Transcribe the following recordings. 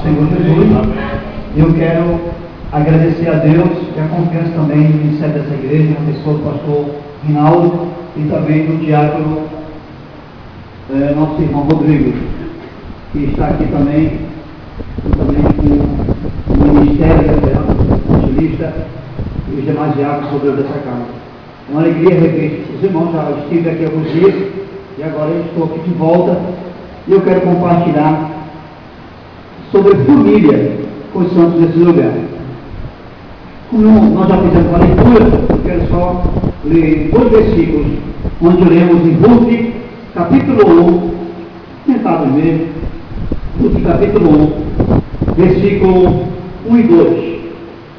do Senhor Jesus. Eu quero agradecer a Deus e a confiança também no ministério dessa igreja, na pessoa do pastor Rinaldo e também do diácono nosso irmão Rodrigo, que está aqui também, juntamente com o ministério evangelista e os demais diáconos dessa casa. É uma alegria rever os irmãos. Já estive aqui alguns dias e agora eu estou aqui de volta e eu quero compartilhar sobre família com os santos desse lugar. Como nós já fizemos uma leitura, eu quero só ler 2 versículos, onde lemos em Ruth, capítulo 1, sentado mesmo, Ruth, capítulo 1, versículo 1 e 2,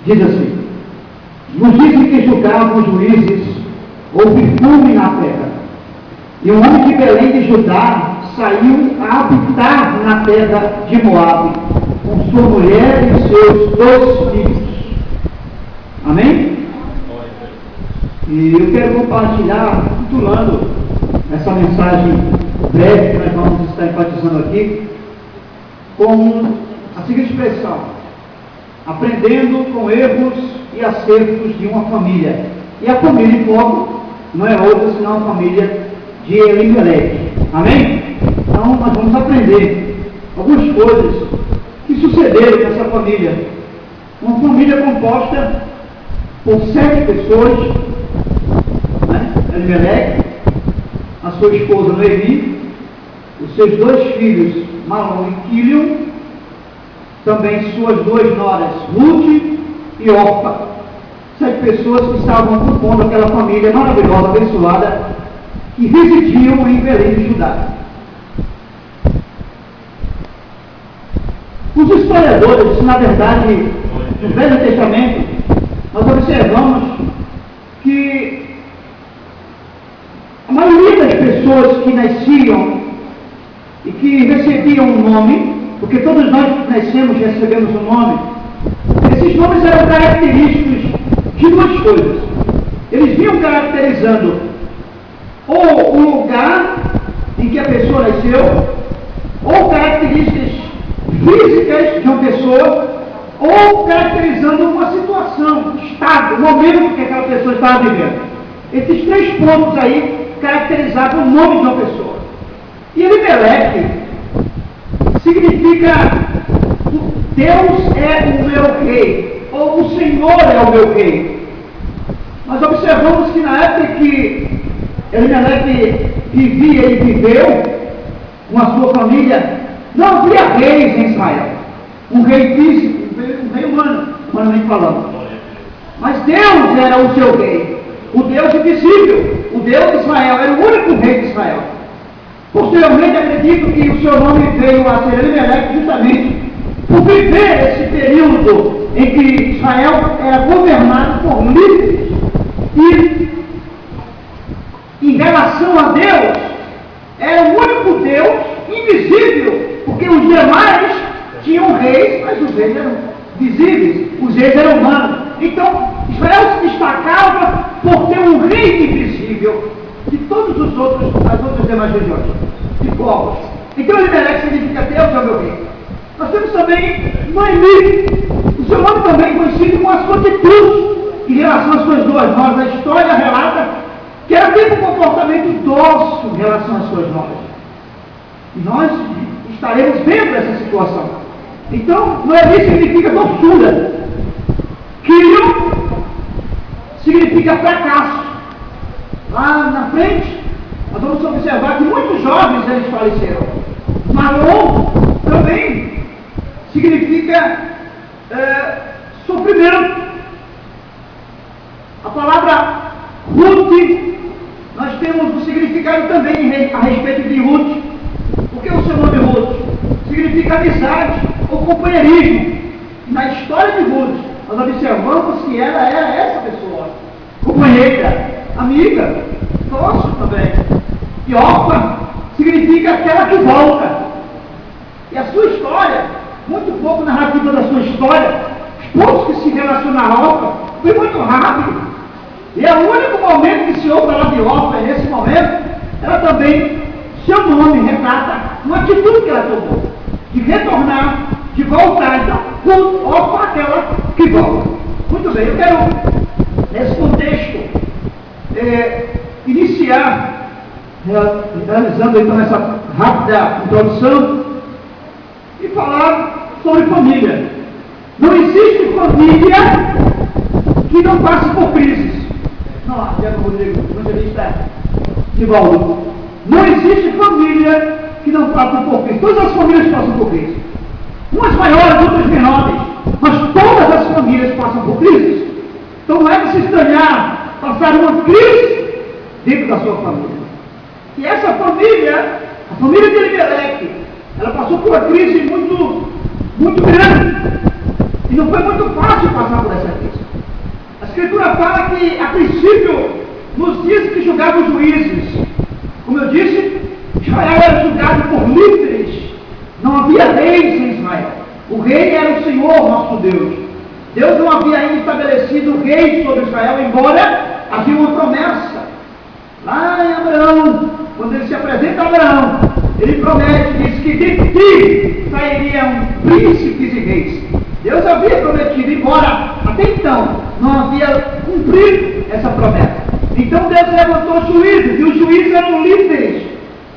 diz assim: nos dizem que julgavam os juízes, houve fome na terra, e um homem de Belém de Judá saiu a habitar na terra de Moabe, com sua mulher e seus 2 filhos. Amém? E eu quero compartilhar, titulando essa mensagem breve que nós vamos estar enfatizando aqui, com a seguinte expressão: aprendendo com erros e acertos de uma família. E a família em foco não é outra senão a família de Elimeleque. Amém? Então nós vamos aprender algumas coisas que sucederam nessa família. Uma família composta por 7 pessoas, né? Elimeleque, a sua esposa Noemi, os seus 2 filhos Malom e Quilion, também suas 2 noras Ruth e Orpa. 7 pessoas que estavam compondo aquela família maravilhosa, abençoada, que residiam em Belém de Judá. Os historiadores, na verdade, no Velho Testamento, nós observamos que a maioria das pessoas que nasciam e que recebiam um nome, porque todos nós que nascemos recebemos um nome, esses nomes eram característicos de 2 coisas. Eles vinham caracterizando ou o lugar em que a pessoa nasceu, ou características físicas de uma pessoa, ou caracterizando uma situação, estado, momento que aquela pessoa estava vivendo. Esses 3 pontos aí caracterizavam o nome de uma pessoa. E Elimeleque significa Deus é o meu rei, ou o Senhor é o meu rei. Nós observamos que na época que Elimeleque vivia e viveu com a sua família, não havia reis em Israel. Um rei físico, um rei humano, humanamente falando. Mas Deus era o seu rei, o Deus invisível, o Deus de Israel, era o único rei de Israel. Posteriormente, acredito que o seu nome veio a ser Elimeleque justamente por viver esse período em que Israel era governado por líderes. E, em relação a Deus, era o único Deus invisível, porque os demais tinham reis, mas os reis eram visíveis, os reis eram humanos. Então, Israel se destacava por ter um rei invisível de todos as outras demais regiões, de povos. Então, Elimeleque significa Deus é o meu rei. Nós temos também Noemi, o seu nome também conhecido com a sua atitude em relação às suas 2 noras. A história relata que ela teve um comportamento dócil em relação às suas noras. E nós estaremos vendo essa situação. Então, Noemi significa doçura. Quilion significa fracasso. Lá na frente, nós vamos observar que muitos jovens eles faleceram. Malom também significa sofrimento. A palavra Ruth, nós temos o significado também a respeito de Ruth. O que é o seu nome Ruth? Significa amizade ou companheirismo. Na história de Ruth, nós observamos que ela era essa pessoa, companheira, amiga, doce também. E Orpa significa aquela que volta. E a sua história, muito pouco narrativa da sua história, os pontos que se relacionam a Orpa, foi muito rápido. E é o único momento que se ouve falar de Orpa, e nesse momento, ela também, seu nome retrata uma atitude que ela tomou, de retornar, de voltar Nivaldo. Muito bem, eu quero, nesse contexto, iniciar, realizando então essa rápida introdução, e falar sobre família. Não existe família que não passe por crises. Não, Rodrigo, evangelista Nivaldo. Não existe família que não passe por crises. Todas as famílias passam por crises. Umas maiores, outras menores. Mas todas as famílias passam por crises. Então não é de se estranhar passar uma crise dentro da sua família. E essa família, a família de Elimeleque, ela passou por uma crise muito grande. E não foi muito fácil passar por essa crise. A Escritura fala que, a princípio, nos dias que julgavam os juízes, como eu disse, Israel era julgado por líderes. Não havia reis em Israel. O rei era o Senhor, nosso Deus. Deus não havia ainda estabelecido rei sobre Israel, embora havia uma promessa. Lá em Abraão, quando ele se apresenta a Abraão, ele promete, diz que de ti sairiam príncipes e reis. Deus havia prometido, embora até então não havia cumprido essa promessa. Então Deus levantou juízes, e os juízes eram líderes,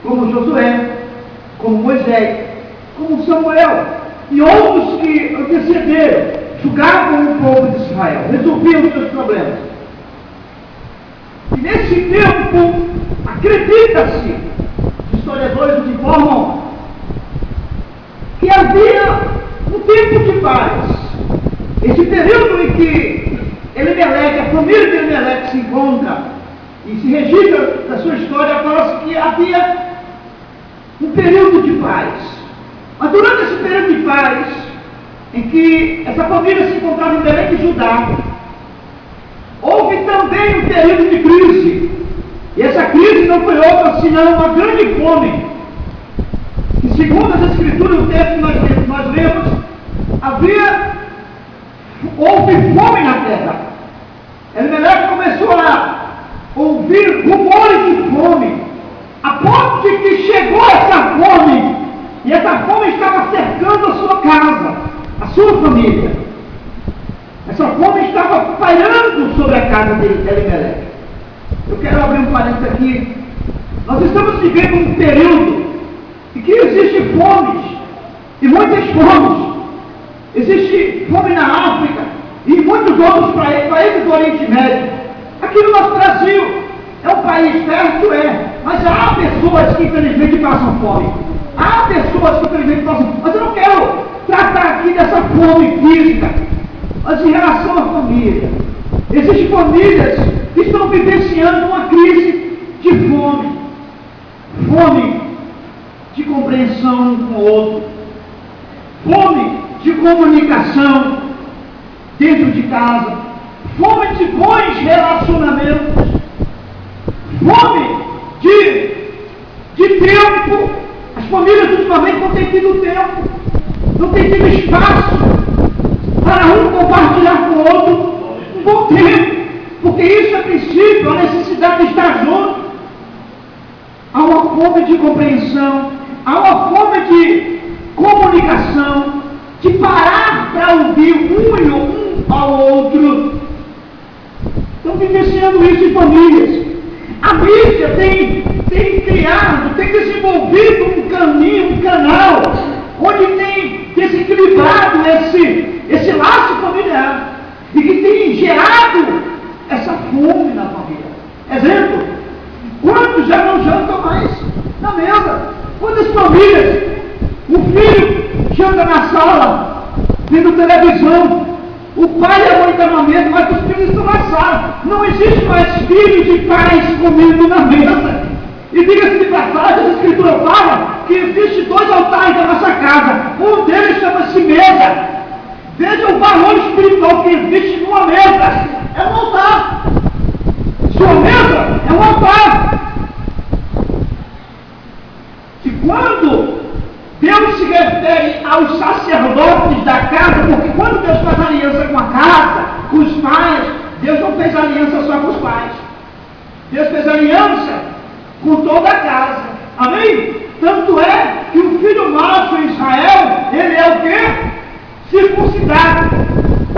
como Josué, como Moisés, como Samuel, e outros que antecederam, julgavam o povo de Israel, resolviam os seus problemas. E nesse tempo, acredita-se, os historiadores informam, que havia um tempo de paz. Esse período em que Elimeleque, a família de Elimeleque se encontra e se registra da sua história, fala-se que havia um período de paz. Mas durante esse período de paz, em que essa família se encontrava em Belém de Judá, houve também um período de crise. E essa crise não foi outra senão uma grande fome. E segundo as Escrituras, o texto que nós lemos, houve fome na terra. Elimeleque começou a ouvir rumores de fome, a ponto de que chegou essa fome, e essa fome estava cercando a sua casa, a sua família. Essa fome estava pairando sobre a casa de Elimeleque. Eu quero abrir um parênteses aqui. Nós estamos vivendo um período em que existe fomes, e muitas fomes. Existe fome na África e em muitos outros países do Oriente Médio. Aqui no nosso Brasil é um país fértil, mas há pessoas que infelizmente passam fome. Há pessoas que infelizmente passam fome. Mas eu não quero tratar aqui dessa fome física, mas em relação à família. Existem famílias que estão vivenciando uma crise de fome. Fome de compreensão um com o outro. Fome de comunicação dentro de casa. Fome de bons relacionamentos. Fome de tempo. As famílias ultimamente não têm tido tempo. Não têm tido espaço para um compartilhar com o outro um bom tempo. Porque isso é princípio, a necessidade de estar junto. Há uma fome de compreensão. Há uma fome de comunicação, de parar para ouvir um ao outro. Estão vivenciando isso em famílias. A mídia tem criado, tem desenvolvido um caminho, um canal, onde tem desequilibrado esse laço familiar, e que tem gerado essa fome na família. Exemplo, quantos já não jantam mais na mesa? Quantas famílias, o filho janta na sala, vendo televisão, o pai e a mãe estão na mesa, mas os filhos estão na sala. Não existe mais filhos e pais comendo na mesa. E diga-se de passagem, a Escritura fala que existem 2 altares da nossa casa. Um deles chama-se mesa. Veja o valor espiritual que existe numa mesa. É um altar. Sua mesa é um altar. E quando Deus se refere aos sacerdotes da casa, porque quando Deus faz aliança com a casa, com os pais, Deus não fez aliança só com os pais. Deus fez aliança com toda a casa. Amém? Tanto é que o filho macho em Israel, ele é o quê? Circuncidado.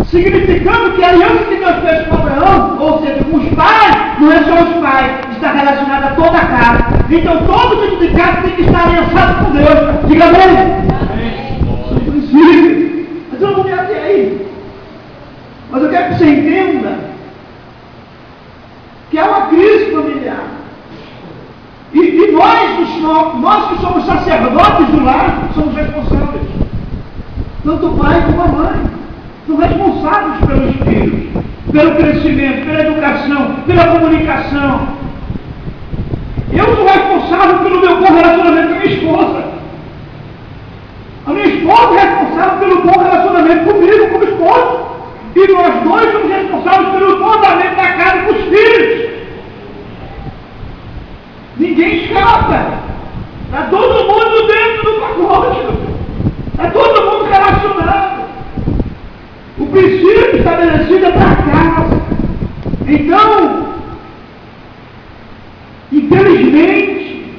significando que a aliança que Deus fez com Abraão, ou seja, com os pais, não é só os pais, está relacionada a toda a casa. Então todo tipo de casa tem que estar aliançado com Deus. Diga amém. São princípios. Mas eu não vou me ater aí. Mas eu quero que você entenda que há uma crise familiar. E nós que somos sacerdotes do lar, somos responsáveis. Tanto o pai como a mãe. São responsáveis pelos filhos, pelo crescimento, pela educação, pela comunicação. Eu sou responsável pelo meu bom relacionamento com a minha esposa. A minha esposa é responsável pelo bom relacionamento comigo, como esposa. E nós dois somos responsáveis pelo bom andamento da casa com os filhos. Ninguém escapa. Está todo mundo dentro do pacote. Está todo mundo relacionado. O princípio estabelecido é para casa. Então, infelizmente,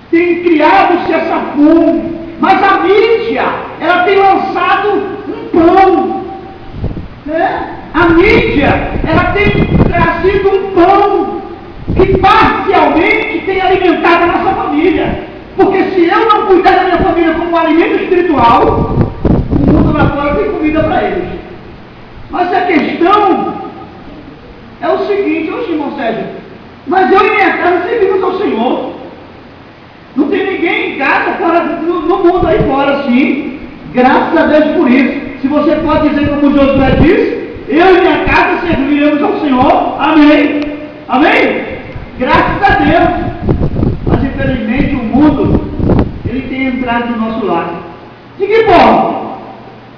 tem criado-se essa fome. Mas a mídia, ela tem lançado um pão. Né? A mídia, ela tem trazido um pão que parcialmente tem alimentado a nossa família. Porque se eu não cuidar da minha família como um alimento espiritual, o mundo lá fora tem comida para eles. Mas a questão é o seguinte, irmão Sérgio, mas eu e minha casa servimos ao Senhor. Não tem ninguém em casa fora, no mundo aí fora, sim. Graças a Deus por isso. Se você pode dizer como Josué disse, eu e minha casa serviremos ao Senhor. Amém. Amém? Graças a Deus. Mas infelizmente o mundo, ele tem entrado no nosso lar. De que forma?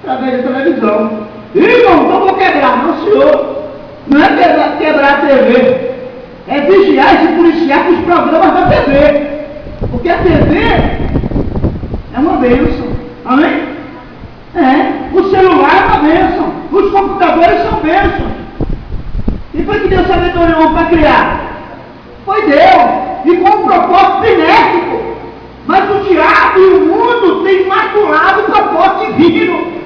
Através da televisão. Irmão, então vou quebrar. Não, senhor. Não é quebrar a TV. É vigiar e se policiar com os programas da TV. Porque a TV é uma bênção. Amém? O celular é uma bênção. Os computadores são bênçãos. E foi que Deus sabedoria para criar? Foi Deus. E com um propósito benéfico. Mas o diabo e o mundo têm maculado o propósito divino.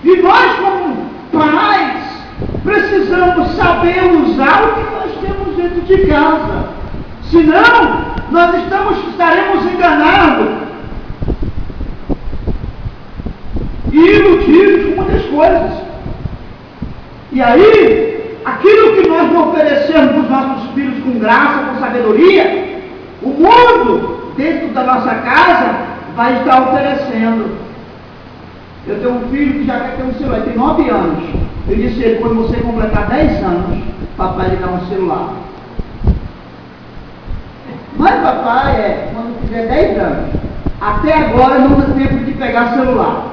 E nós, como pais, precisamos saber usar o que nós temos dentro de casa. Senão, nós estaremos enganados e iludidos com muitas coisas. E aí, aquilo que nós não oferecemos para os nossos filhos com graça, com sabedoria, o mundo, dentro da nossa casa, vai estar oferecendo. Eu tenho um filho que já quer ter um celular, ele tem 9 anos. Eu disse a ele, quando você completar 10 anos, papai lhe dá um celular. Mas papai, quando tiver 10 anos, até agora não dá tempo de pegar celular.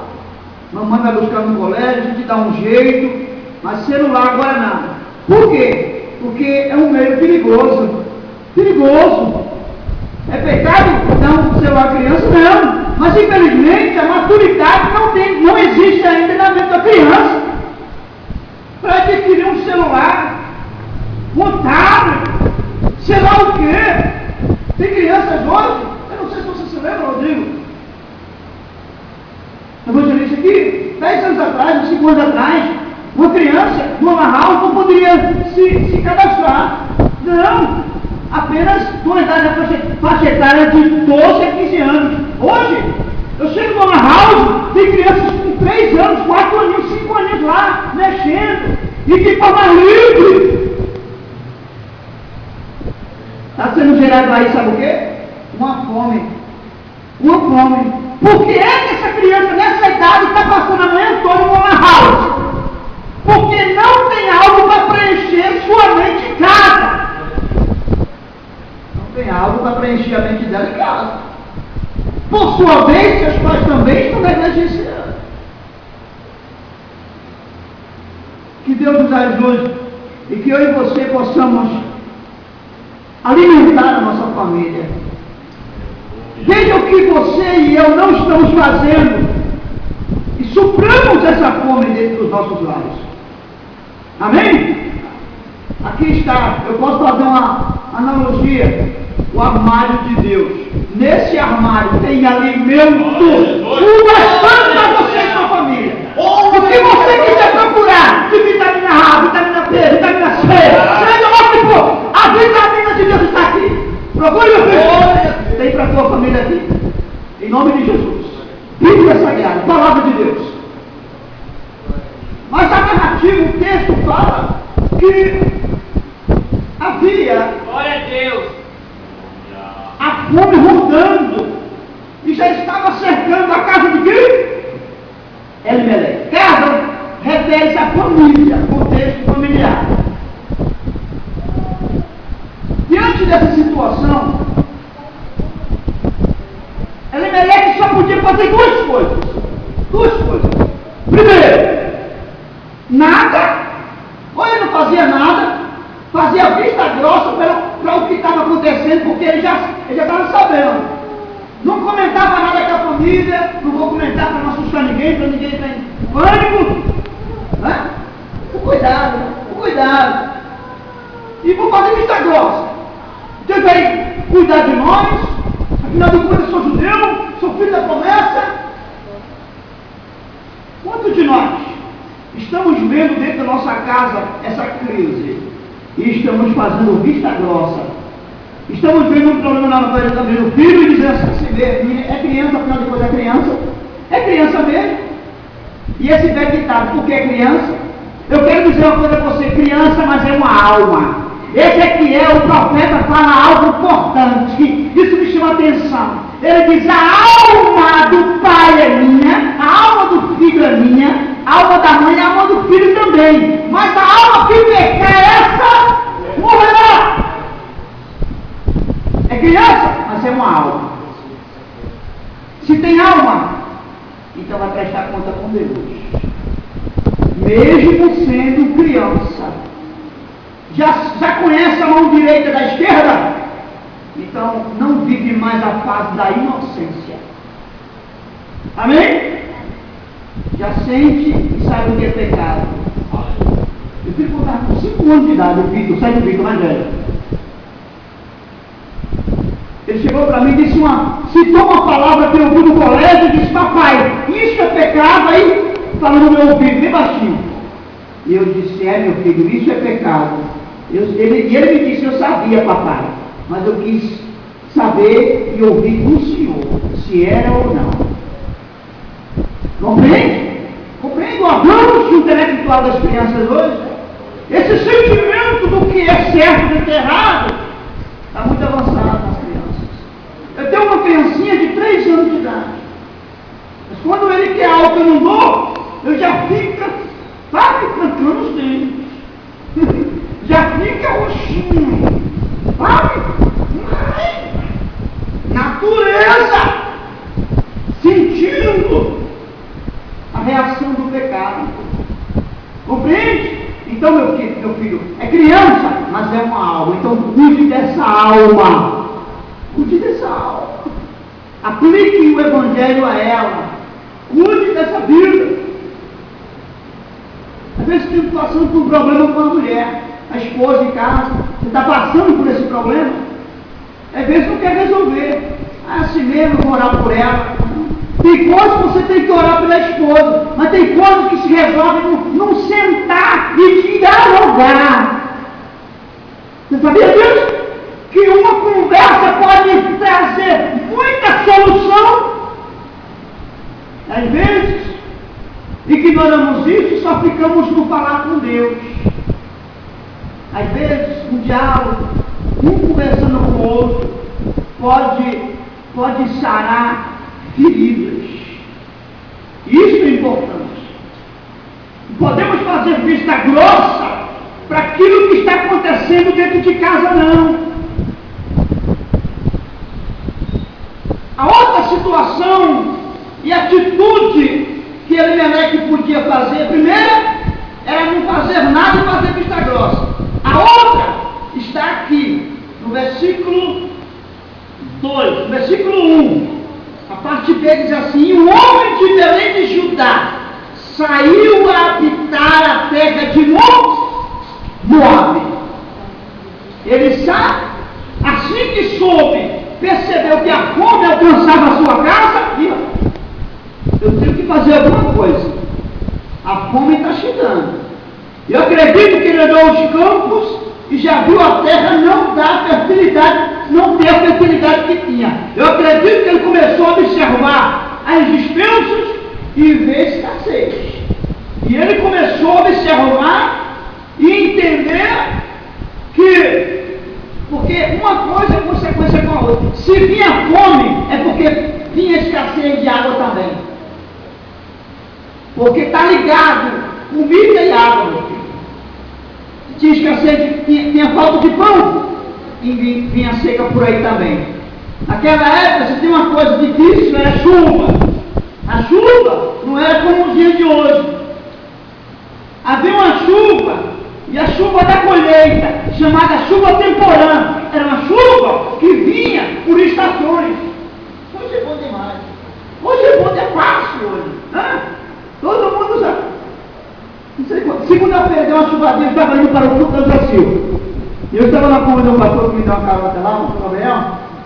Mamãe vai buscar no colégio, a gente dá um jeito, mas celular agora não. Por quê? Porque é um meio perigoso. Perigoso. É pecado dar um celular à criança? Não. Mas infelizmente a maturidade não existe ainda na mente da criança. Para adquirir um celular, um tablet, sei lá o quê. Tem crianças hoje, eu não sei se você se lembra, Rodrigo. Eu vou dizer isso aqui, 10 anos atrás, 5 anos atrás, uma criança numa house não poderia se cadastrar. Não, apenas com a idade faixa etária de 12 a 15 anos. Hoje, eu chego numa house, tem crianças com 3 anos, 4 aninhos, 5 aninhos lá, mexendo, e de forma livre. Está sendo gerado aí, sabe o quê? Uma fome. Uma fome. Por que é que essa criança, nessa idade, está passando a manhã toda numa house? Porque não tem algo para preencher sua mente em casa. Não tem algo para preencher a mente dela em casa. Por sua vez, seus pais também estão negligenciando. Que Deus nos ajude e que eu e você possamos alimentar a nossa família. Veja o que você e eu não estamos fazendo e supramos essa fome dentro dos nossos lares. Amém? Aqui está, eu posso fazer uma analogia, o armário de Deus. Nesse armário tem alimento, o bastante para você e sua família. Bíblia Sagrada, Palavra de Deus. Mas a narrativa, o texto fala que havia, glória a Deus, a fome rondando e já estava cercando a casa de quem? Elimeleque. Casa refere-se à família, contexto familiar. Diante dessa situação, Elimeleque só podia fazer duas coisas. Primeiro, nada, ou ele não fazia nada, fazia vista grossa para o que estava acontecendo, porque ele já estava sabendo. Não comentava nada com a família, não vou comentar para não assustar ninguém, para ninguém entrar em pânico. Cuidado. E vou fazer vista grossa. Então ele vai cuidar de nós, afinal de contas eu sou judeu, sou filho da promessa. Quantos de nós estamos vendo dentro da nossa casa essa crise e estamos fazendo vista grossa? Estamos vendo um problema na vida do filho e dizendo assim, é criança, afinal de contas é criança mesmo. E esse velho ditado, porque é criança? Eu quero dizer uma coisa para você, criança, mas é uma alma. Ezequiel, o profeta, fala algo importante, isso me chama a atenção. Ele diz, a alma do pai é minha, a alma do filho é minha, a alma da mãe é a alma do filho também, mas a alma que pecar essa, morrerá. É criança, mas é uma alma. Se tem alma, então vai prestar conta com Deus. Mesmo sendo criança, já conhece a mão direita da esquerda? Então não vive mais a fase da inocência. Amém? Já sente e sabe o que é pecado. Eu fui contar com 5 anos de idade, o Vitor, sai do Vitor mais velho. Ele chegou para mim e disse citou uma palavra que eu ouvi no colégio e disse, papai, isso é pecado, aí falando no meu ouvido, bem baixinho. E eu disse, meu filho, isso é pecado. Ele me disse, eu sabia, papai, mas eu quis saber e ouvir do senhor, se era ou não. Compreende? Compreende o avanço intelectual das crianças hoje? Esse sentimento do que é certo e do que é errado está muito avançado nas crianças. Eu tenho uma criancinha de 3 anos de idade, mas quando ele quer algo que eu não dou, eu já fica, sabe, trancando os dentes. Já fica roxinho, sabe? Natureza, sentindo a reação do pecado. Compreende? Então, meu filho, é criança, mas é uma alma. Então, cuide dessa alma. Cuide dessa alma. Aplique o Evangelho a ela. Cuide dessa vida. Às vezes, você está passando por um problema com a mulher, a esposa em casa. Você está passando por esse problema. Às vezes, não quer resolver. Assim mesmo, vou orar por ela. Tem coisas que você tem que orar pela esposa, mas tem coisas que se resolvem num sentar e dialogar. Você sabia disso? Que uma conversa pode trazer muita solução. Às vezes, ignoramos isso e só ficamos no falar com Deus. Às vezes, um diálogo, um conversando com o outro, pode sarar feridas. Isso é importante. Podemos fazer vista grossa para aquilo que está acontecendo dentro de casa, não. A outra situação e atitude que Elimeleque podia fazer, a primeira era não fazer nada e fazer vista grossa. A outra está aqui, no versículo 2, no versículo 1. A parte B diz assim, o homem de Belém de Judá saiu a habitar a terra de Moabe. Ele sabe, assim que soube, percebeu que a fome alcançava a sua casa, e eu tenho que fazer alguma coisa. A fome está chegando. Eu acredito que ele olhou os campos e já viu a terra não dar fertilidade, não ter a fertilidade que tinha. Eu acredito que ele começou a observar as dispensas e ver escassez. E ele começou a observar e entender que, porque uma coisa é consequência com a outra. Se vinha fome, é porque vinha escassez de água também. Porque está ligado, comida e água, meu filho. Tinha escassez, tinha falta de pão, e vinha seca por aí também. Naquela época, se tem uma coisa difícil, era chuva. A chuva não era como os dias de hoje. Havia uma chuva, e a chuva da colheita, chamada chuva temporã, era uma chuva que vinha por estações. Hoje é bom demais. Hoje é bom, é fácil hoje. Todo mundo já. Segunda-feira deu uma chuvadinha, eu estava indo para o culto do Brasil. E eu estava na ponta do pastor que me deu uma carota lá, o pastor Gabriel,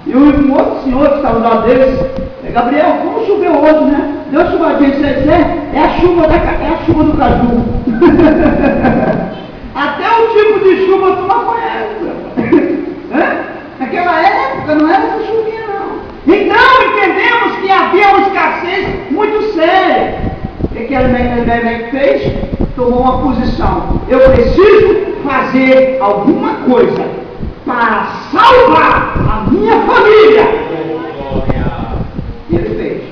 e um outro senhor que estava do lado deles, Gabriel, como choveu hoje, né? Deu chuvadinha, é a chuva do caju. Até o tipo de chuva tu não conhece. Naquela época não era essa chuvinha, não. Então entendemos que havia uma escassez muito séria. O que Elimelec fez? Tomou uma posição. Eu preciso fazer alguma coisa para salvar a minha família. E ele fez.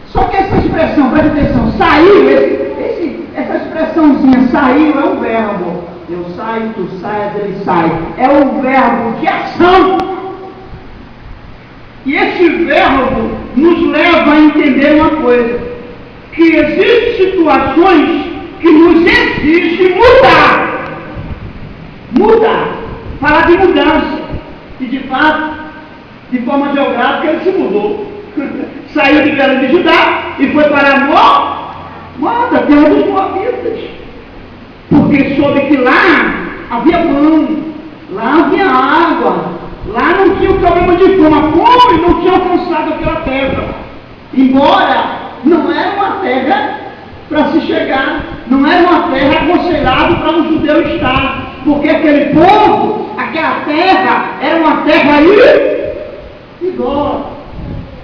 Só que essa expressão, presta atenção, saiu, essa expressãozinha saiu é um verbo. Eu saio, tu saias, ele sai. É um verbo de ação. E esse verbo nos leva a entender uma coisa, que existem situações que nos exigem mudar. Mudar. Falar de mudança. E de fato, de forma geográfica, ele se mudou. Saiu de Belém de Judá e foi para Moab, terra dos moabitas. Porque soube que lá havia pão, lá havia água, lá não tinha o problema de fome. A fome não tinha alcançado aquela terra. Embora não era uma terra para se chegar, não era uma terra aconselhável para um judeu estar, porque aquele povo, aquela terra, era uma terra idólatra.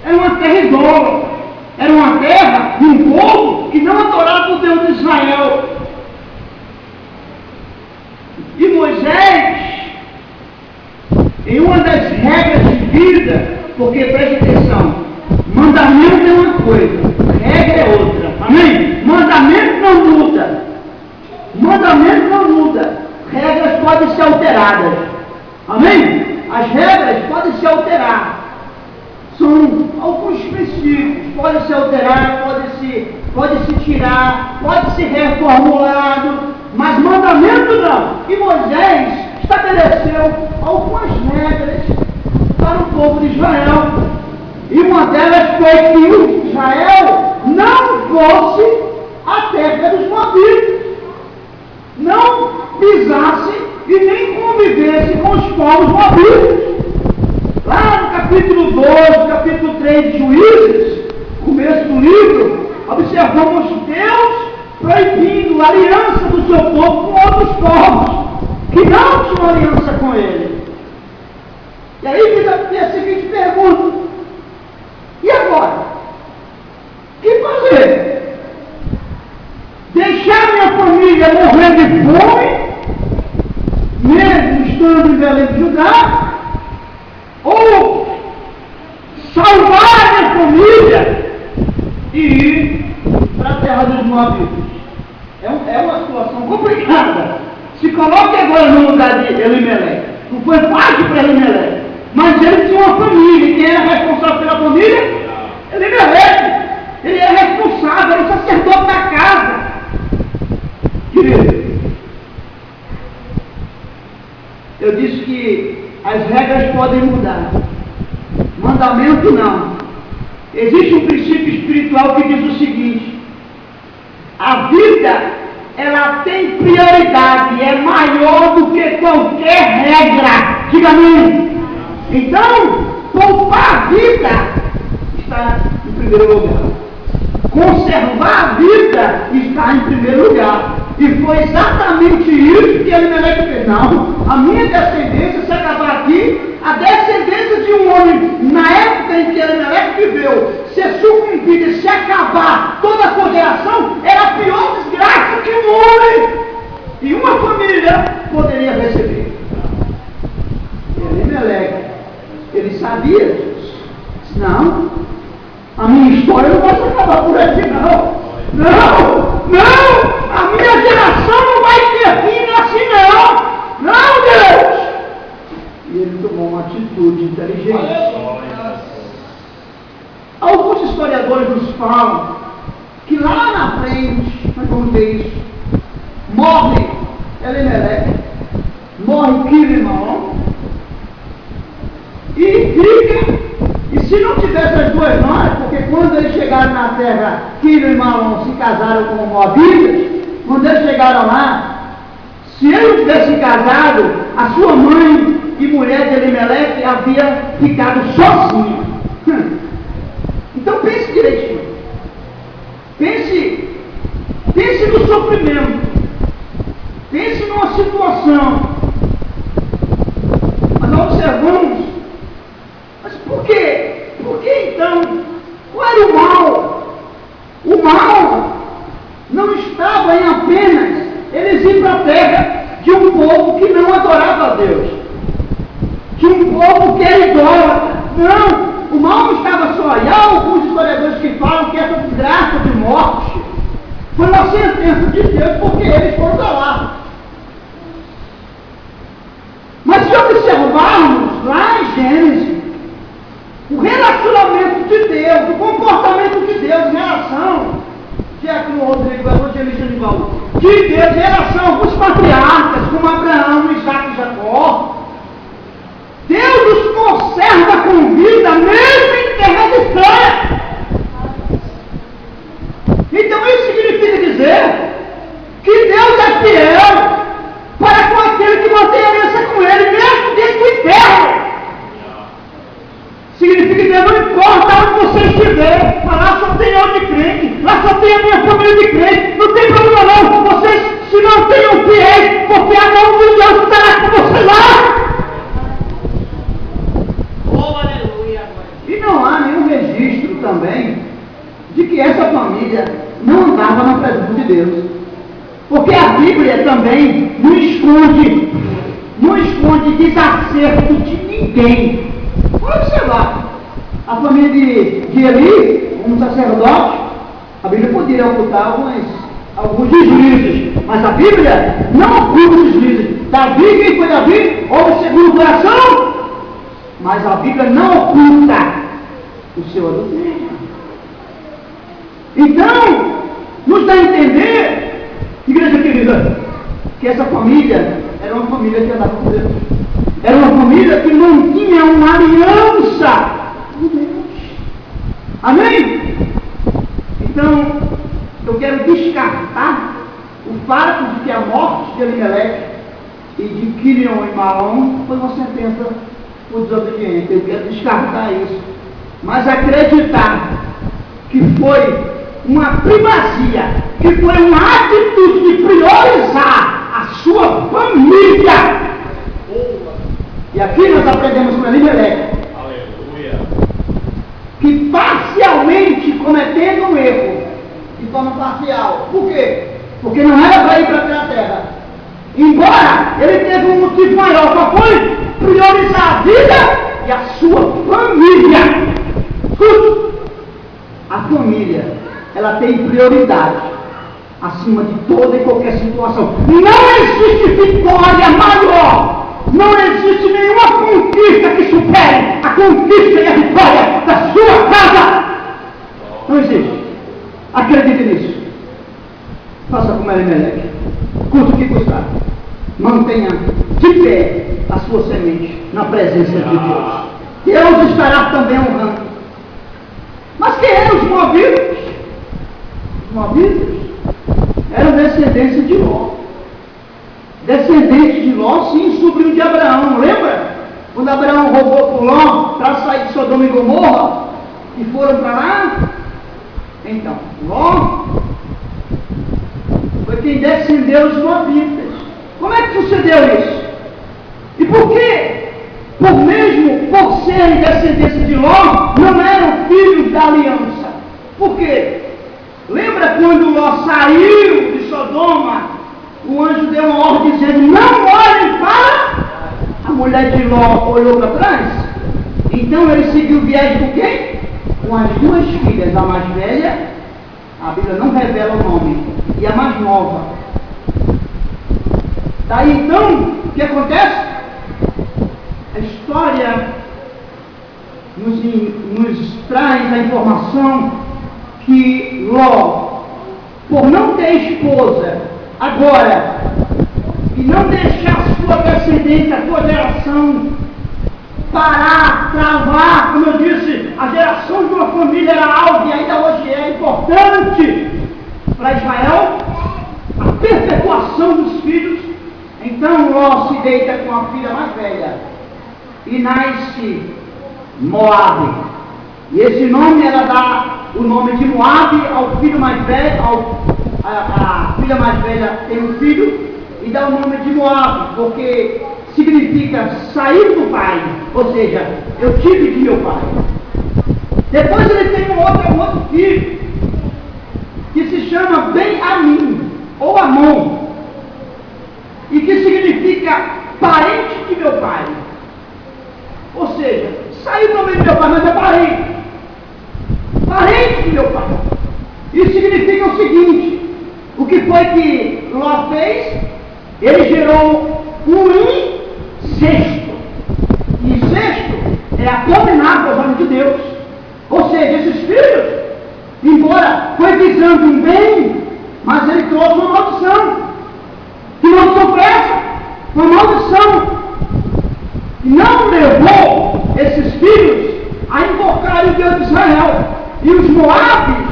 Era uma terra idólatra. Era uma terra de um povo que não adorava o Deus de Israel. E Moisés, em uma das regras de vida, porque preste atenção, mandamento é uma coisa, regra é outra, amém? Mandamento não muda, mandamento não muda, regras podem ser alteradas, amém? As regras podem se alterar, são alguns princípios, podem se alterar, pode se tirar, pode ser reformulado, mas mandamento não. E Moisés estabeleceu algumas regras para o povo de Israel. E uma delas foi que Israel não fosse a terra dos moabitas, não pisasse e nem convivesse com os povos moabitas. Lá no capítulo 12, capítulo 3 de Juízes, começo do livro, observamos Deus proibindo a aliança do seu povo com outros povos que não tinham aliança com ele. E aí fica a seguinte pergunta: e agora? O que fazer? Deixar minha família morrer de fome, mesmo estando em Belém de Judá? Ou salvar minha família e ir para a terra dos moabitas? É uma situação complicada. Se coloque agora no lugar de Elimelec. Não foi fácil para Elimelec, mas ele tinha uma família. Quem era responsável pela família? Elimelec. Ele era responsável, era o sacerdote da casa. Querido, eu disse que as regras podem mudar, mandamento não. Existe um princípio espiritual que diz o seguinte: a vida, ela tem prioridade, é maior do que qualquer regra. Diga amém. Então, poupar a vida está em primeiro lugar. Conservar a vida está em primeiro lugar. E foi exatamente isso que Elimelec fez. Não, a minha descendência, se acabar aqui, a descendência de um homem, na época em que Elimeleque viveu, ser sucumbida e se acabar toda a sua geração, era a pior desgraça que um homem e uma família poderia receber. E Elimeleque, ele sabia disso. Não, a minha história não vai se acabar por aqui, não. Não, a minha geração não vai ter fim assim, não. Não, Deus. E ele tomou uma atitude inteligente. Alguns historiadores nos falam que lá na frente, nós vamos ver isso, morre Elimeleque, morre Quilion, e fica. E se não tivesse as duas mães, porque quando eles chegaram na terra, Quilion e Malom se casaram com Moabitas, quando eles chegaram lá, se ele tivesse casado, a sua mãe e mulher de Elimeleque havia ficado sozinha. Então pense direitinho. Pense no sofrimento. Pense numa situação. Mas nós observamos. Mas por quê? Por que então? Qual era o mal? O mal não estava em apenas eles ir para a terra de um povo que não adorava a Deus, de um povo que era idólatra. Não! O mal não estava só aí. Há alguns historiadores que falam que essa desgraça de morte foi uma sentença de Deus porque eles foram para lá. Mas se observarmos lá em Gênesis, o relacionamento de Deus, o comportamento de Deus em relação de Deus em relação aos patriarcas, como Abraão, Isaac e Jacó, Deus os conserva com vida mesmo em terra distante. Então isso significa dizer que Deus é fiel para com aquele que mantém aliança com ele, mesmo dentro do inferno. Significa que Deus não importa onde você estiver, mas lá só tem eu de crente, lá só tem a minha família de crente, não tem problema não, vocês se mantenham fiéis, porque a mão de Deus estará com você lá. Oh, aleluia! E não há nenhum registro também de que essa família não andava na presença de Deus. Porque a Bíblia também não esconde desacerto de ninguém. Pode observar. A família de Eli, um sacerdote, a Bíblia poderia ocultar alguns deslizes, mas a Bíblia não oculta os deslizes. Davi, quem foi Davi? Houve segundo o coração, mas a Bíblia não oculta o seu adultério. Então, nos dá a entender, igreja querida, que essa família era uma família que andava com Deus. Era uma família que mantinha uma aliança com Deus. Amém? Então, eu quero descartar o fato de que a morte de Elimeleque e de Quilion e Malom foi uma sentença por desobediência. Eu quero descartar isso. Mas acreditar que foi uma primazia, que foi uma atitude de priorizar a sua família. E aqui nós aprendemos com Elimeleque, que parcialmente cometendo um erro, de forma parcial. Por quê? Porque não era para ir para aquela terra. Embora ele teve um motivo maior, qual foi? Priorizar a vida e a sua família. A família, ela tem prioridade acima de toda e qualquer situação. Não existe vitória maior. Não existe nenhuma conquista que supere a conquista e a vitória da sua casa. Não existe. Acredite nisso. Faça como Elimeleque. Custe o que custar. Mantenha de pé a sua semente na presença de Deus. Deus estará também honrando. Mas quem eram os moabitas? Os moabitas eram descendência de Ló. Descendente de Ló, sim, sobrinho de Abraão, lembra? Quando Abraão roubou por Ló para sair de Sodoma e Gomorra e foram para lá? Então, Ló foi quem descendeu os moabitas. Como é que sucedeu isso? E por quê? Por mesmo descendência de Ló não eram filhos da aliança. Por quê? Lembra quando Ló saiu de Sodoma, o anjo deu uma ordem dizendo: não olhem para... A mulher de Ló olhou para trás. Então ele seguiu viagem com quem? Com as duas filhas, a mais velha, a Bíblia não revela o nome, e a mais nova. Daí então, o que acontece? A história nos traz a informação que Ló, por não ter esposa agora, e não deixar sua descendência, sua geração parar, travar, como eu disse, a geração de uma família era algo e ainda hoje é importante para Israel, a perpetuação dos filhos. Então Ló se deita com a filha mais velha e nasce Moabe. E esse nome, ela dá o nome de Moabe ao filho mais velho, a filha mais velha tem um filho, e dá o nome de Moabe, porque significa sair do pai, ou seja, eu tive de meu pai. Depois ele tem um outro filho, que se chama Ben-Amim, ou Amon, e que significa parente de meu pai. Ou seja, saiu também do meu pai, mas é parente de meu pai. Isso significa o seguinte: o que foi que Ló fez? Ele gerou um incesto. Incesto é abominável aos olhos de Deus. Ou seja, esses filhos, embora foi visando um bem, mas ele trouxe uma maldição. Que maldição foi essa? Uma maldição. Não levou esses filhos a invocar o Deus de Israel. E os Moabes,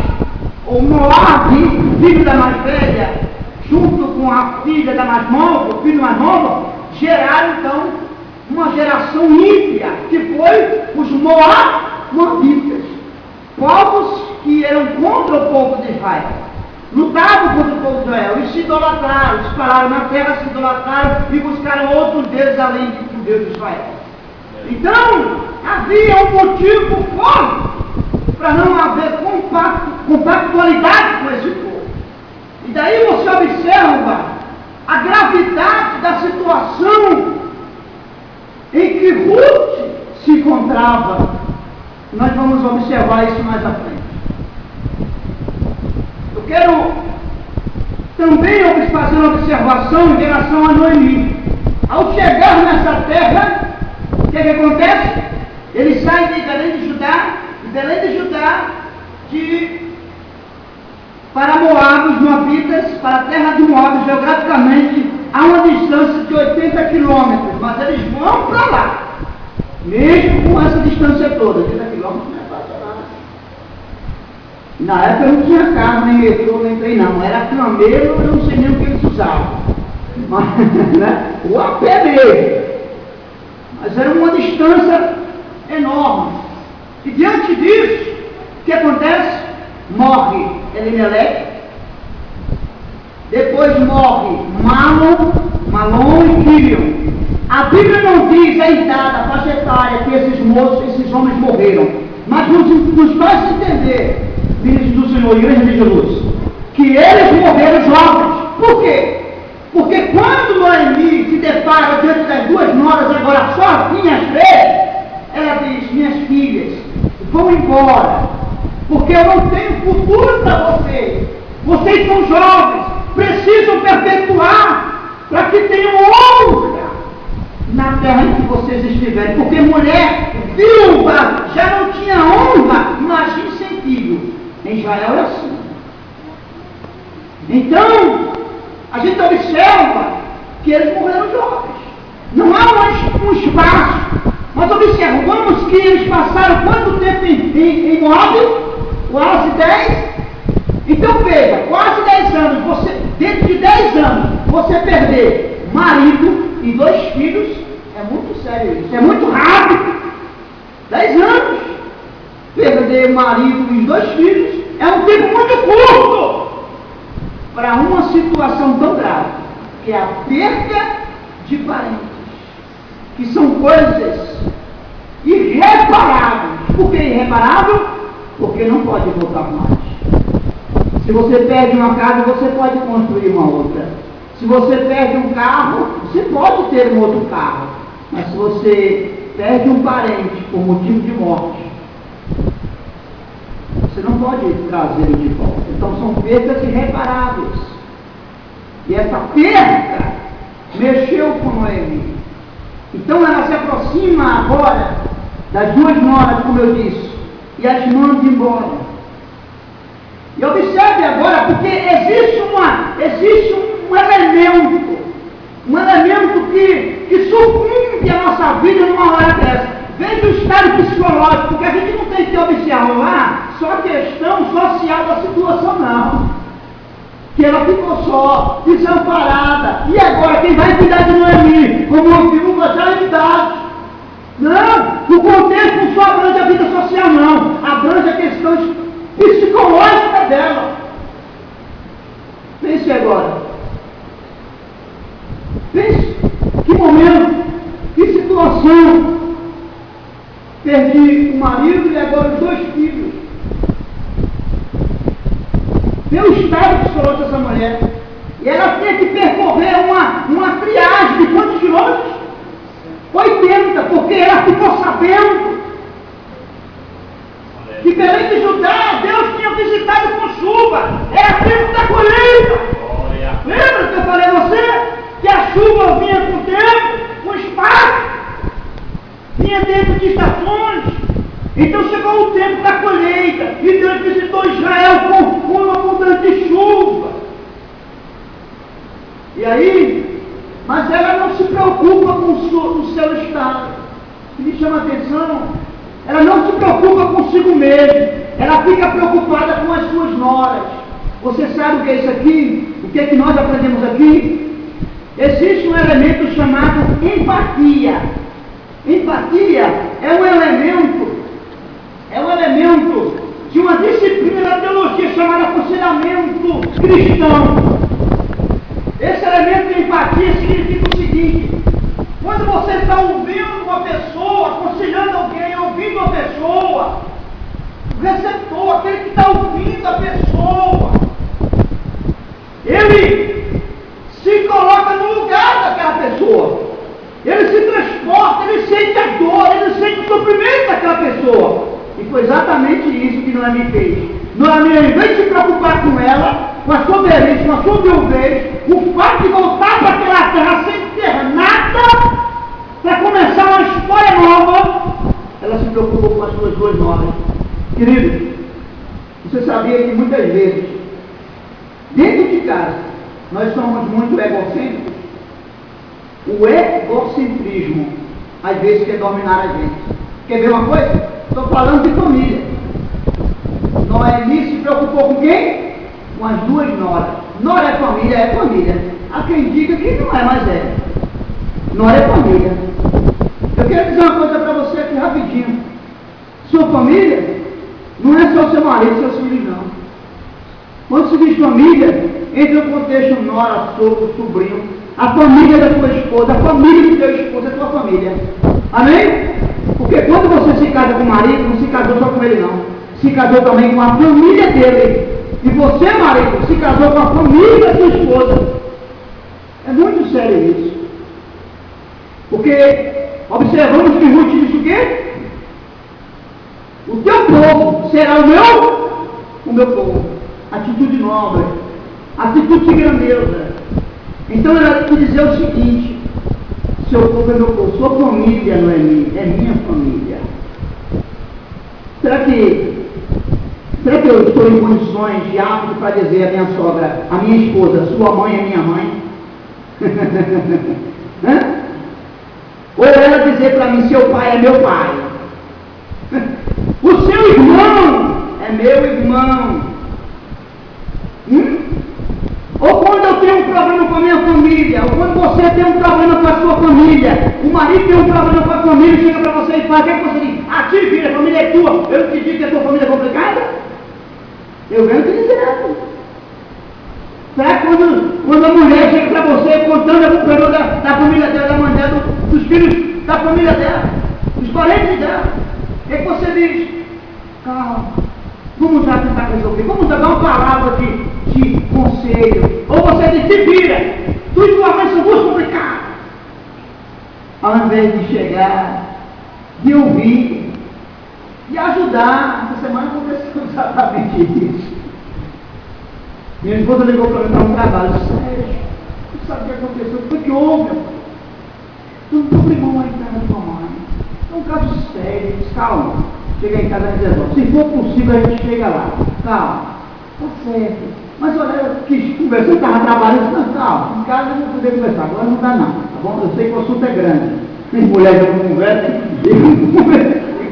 ou Moabe, filho da mais velha, junto com a filha da mais nova, o filho mais novo, geraram então uma geração ímpia, que foi os Moabitas, povos que eram contra o povo de Israel, lutavam contra o povo de Israel e se idolatraram, se pararam na terra, se idolatraram e buscaram outros deuses além do Deus de Israel. Então havia um motivo forte para não haver compactualidade com esse povo. E daí você observa a gravidade da situação em que Ruth se encontrava. Nós vamos observar isso mais à frente. Eu quero também fazer uma observação em relação a Noemi. Ao chegar nessa terra, o que acontece? Ele sai de Belém de Judá, para Moab, os Moabitas, para a terra de Moab, geograficamente, a uma distância de 80 quilômetros, mas eles vão para lá, mesmo com essa distância toda. 80 quilômetros não é fácil não. Na época não tinha carro, nem metrô, nem trem não, era camelo, eu não sei nem o que eles usavam, mas, né? O a pé mesmo, mas era uma distância enorme. E diante disso, o que acontece? Morre Elimeleque, depois morre Malom e Quilion. A Bíblia não diz a idade, a faixa etária que esses homens morreram, mas nos faz entender, filhos do Senhor, Igreja de Jesus, que eles morreram jovens. Por quê? Porque quando Noemi se depara diante das duas noras, agora sozinhas, ela diz: minhas filhas, vão embora, porque eu não tenho futuro para vocês. Vocês são jovens, precisam perpetuar para que tenham honra na terra em que vocês estiverem. Porque mulher viúva já não tinha honra, imagine sem filho. Em Israel é assim. Então, a gente observa que eles morreram jovens. Não há um espaço. Mas observamos que eles passaram quanto tempo em Moab? Quase 10. Então veja, quase 10 anos, dentro de 10 anos, você perder marido e 2 filhos, é muito sério isso, é muito rápido. 10 anos, perder marido e 2 filhos, é um tempo muito curto para uma situação tão grave, que é a perda de parentes, que são coisas irreversíveis. irreparáveis. Por que irreparável? Porque não pode voltar mais. Se você perde uma casa, você pode construir uma outra. Se você perde um carro, você pode ter um outro carro. Mas se você perde um parente por motivo de morte, você não pode trazê-lo de volta. Então são perdas irreparáveis. E essa perda mexeu com Noemi. Então ela se aproxima agora das duas noras, como eu disse, e as manda embora. E observe agora, porque existe um elemento que sucumbe a nossa vida numa hora dessa. Veja o estado psicológico, porque a gente não tem que observar só a questão social da situação, não. Que ela ficou só, desamparada. E agora quem vai cuidar de Noemi? Como viúva já em idade. Não, o contexto não só abrange a vida social, não. Abrange a questão psicológica dela. Pense agora. Pense, que momento, que situação. Perdi o marido e agora os 2 filhos. Vê o estado psicológico dessa mulher. E ela tem que percorrer uma triagem de quantos quilômetros? 80, porque ela ficou sabendo que Belém de Judá, Deus tinha visitado com chuva. Era tempo da colheita. Lembra que eu falei a você? Que a chuva vinha com o tempo, com espaço, vinha dentro de estações. Então chegou o tempo da colheita, e Deus visitou Israel com uma abundante de chuva. E aí, mas ela não se preocupa com o seu estado. O que me chama a atenção, ela não se preocupa consigo mesma, ela fica preocupada com as suas noras. Você sabe o que é isso aqui? O que é que nós aprendemos aqui? Existe um elemento chamado empatia. Empatia é um elemento de uma disciplina da teologia chamada aconselhamento cristão. Esse elemento de empatia significa o seguinte: quando você está ouvindo uma pessoa, aconselhando alguém, ouvindo uma pessoa, o receptor, aquele que está ouvindo a pessoa, ele se coloca no lugar daquela pessoa, ele se transporta, ele sente a dor, ele sente o sofrimento daquela pessoa. E foi exatamente isso que Noemi fez. Noemi, ao invés de se preocupar com ela, com a sua velhice, com a sua viuvez, o fato de voltar para aquela terra sem ter nada, para começar uma história nova, ela se preocupou com as suas 2 noras. Querido, você sabia que muitas vezes, dentro de casa, nós somos muito egocêntricos? O egocentrismo, às vezes, quer dominar a gente. Quer ver uma coisa? Estou falando de família. Noemi se preocupou com quem? Com as 2 noras. Nora é família, é família. Há quem diga que não é, mas é. Nora é família. Eu quero dizer uma coisa para você aqui rapidinho. Sua família não é só seu marido e seus filhos, não. Quando se diz família, entra no contexto nora, sogro, sobrinho, a família da tua esposa, a família do teu esposo é tua família. Amém? Porque quando você se casa com o marido, não se casou só com ele, não. Se casou também com a família dele. E você, marido, se casou com a família da sua esposa. É muito sério isso. Porque observamos que Ruth disse o quê? O teu povo será o meu povo. Atitude nobre, atitude de grandeza. Então ela quis dizer o seguinte: seu povo é meu povo, sua família, Noemi, é minha família. Será que eu estou em condições de apto para dizer à minha sogra, à minha esposa, sua mãe é minha mãe? Ou ela dizer para mim, seu pai é meu pai? O seu irmão é meu irmão. Ou quando eu tenho um problema com a minha família, ou quando você tem um problema com a sua família, o marido tem um problema com a família, chega para você e fala, o que é que você diz? Ah, te vira, a família é tua. Eu te digo que a tua família é complicada? Eu venho te dizendo. Será que quando a mulher chega para você contando algum problema da família dela, da mãe dela, dos filhos da família dela, dos parentes dela, E aí você diz, calma, vamos já tentar resolver, vamos já dar uma palavra de conselho. Ou você diz, se vira, tua situação são duas complicadas. Ao invés de chegar, de ouvir, de ajudar. Essa semana aconteceu exatamente isso. Minha esposa ligou para mim para um trabalho sério. Não sabe o que aconteceu? Foi que houve. Tem um problemão aí na casa da mamãe. É um caso sério. Calma. Chega em casa e resolve. Se for possível, a gente chega lá. Calma. Tá certo. Mas olha, eu quis conversar, eu estava trabalhando. Não, calma. Em casa eu não vou poder conversar. Agora não dá não. Tá bom? Eu sei que o assunto é grande. As mulheres não conversam.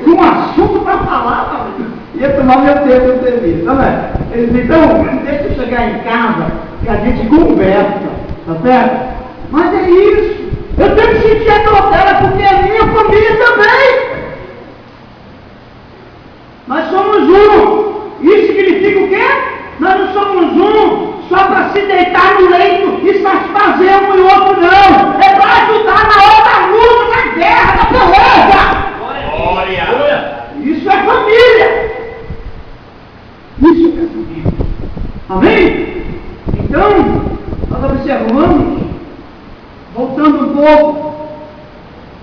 Com um assunto para falar, ia tomar meu tempo de serviço, não é? Então, deixa eu chegar em casa que a gente conversa, tá certo? Mas é isso. Eu tenho que sentir a dor dela porque é minha família também. Nós somos um. Isso significa o quê? Nós não somos um só para se deitar no leito e satisfazer um e o outro, não. É para ajudar na hora da luta, na guerra, na beleza. Glória! Isso é família! Isso é família! Amém? Então, nós observamos, voltando um pouco,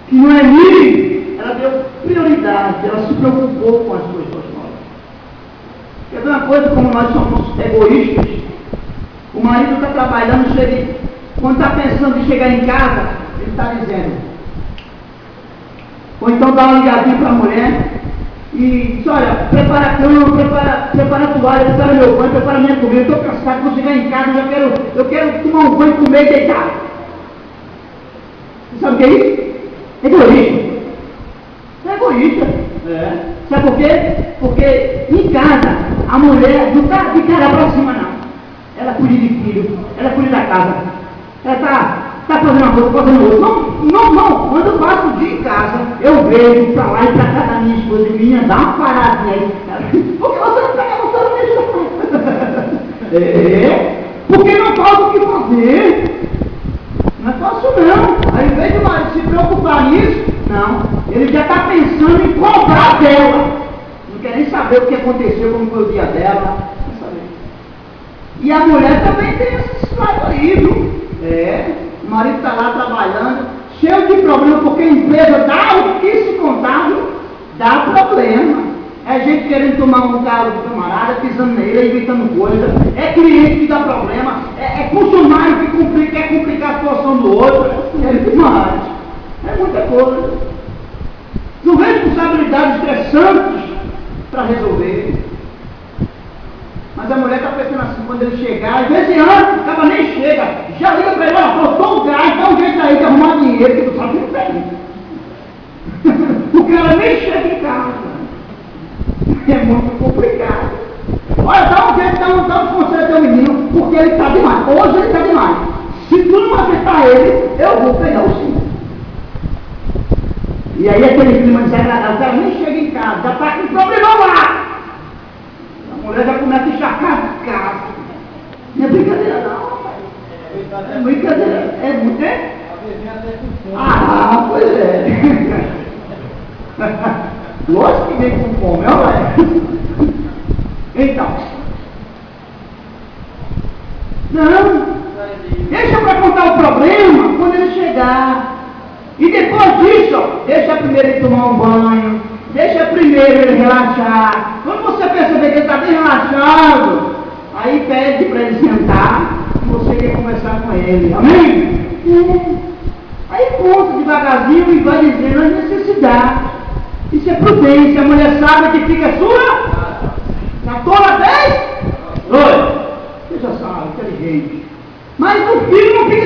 que não é Miriam, ela deu prioridade, ela se preocupou com as coisas novas. Quer ver uma coisa, como nós somos egoístas? O marido está trabalhando, quando está pensando em chegar em casa, ele está dizendo. Ou então dá uma ligadinha para a mulher e diz, olha, prepara a cama, prepara a toalha, prepara meu banho, prepara minha comida, eu estou cansado, vou chegar em casa, eu quero tomar um banho, comer e deitar. Você sabe o que é isso? Egoísta. É egoísta. É. Sabe por quê? Porque em casa, a mulher não está de cara para cima, não. Ela cuida de filho, ela cuida da casa. Ela está fazendo uma coisa, fazendo outra. Não. Quando eu passo o dia em casa, eu vejo para lá e para cá da minha esposa, minha, dá uma paradinha aí. Porque você não pega, você não deixa. É. Porque não falta o que fazer. Não é fácil não. Ao invés de o marido se preocupar nisso, não. Ele já está pensando em cobrar dela. Não quer nem saber o que aconteceu, como foi o dia dela. Não saber. E a mulher também tem esse lado aí, viu? É. O marido está lá trabalhando, cheio de problema, porque a empresa dá o que se contábil, dá problema. É gente querendo tomar um carro do camarada, pisando nele, inventando coisa. É cliente que dá problema. É funcionário que quer complicar a situação do outro. É demais. É muita coisa. São responsabilidades estressantes para resolver. Mas a mulher está pensando assim, quando ele chegar, às vezes antes, o cara nem chega, já liga para ele, olha, faltou um gás, dá um jeito aí de arrumar dinheiro, que tu sabe que não tem. O cara nem chega em casa. É muito complicado. Olha, dá um jeito, dá um conselho ao teu menino, porque ele está demais. Hoje ele está demais. Se tu não apertar ele, eu vou pegar o sim. E aí aquele clima desagradável, o cara nem chega em casa, já está com problema lá. A mulher já começa a encharcar a casa. Não é brincadeira não, rapaz. É brincadeira. É muito, é? Ah, pois é. Lógico que vem com fome, olha. Então. Não. Deixa para contar o problema quando ele chegar. E depois disso, deixa primeiro ele tomar um banho. Deixa primeiro ele relaxar. Quando você perceber que ele está bem relaxado, aí pede para ele sentar e você quer conversar com ele. Amém? Aí conta devagarzinho e vai dizendo as necessidades. Isso é prudência. A mulher sabe que fica sua. Na toda vez? Oi. Você já sabe, inteligente. Mas o filho não fica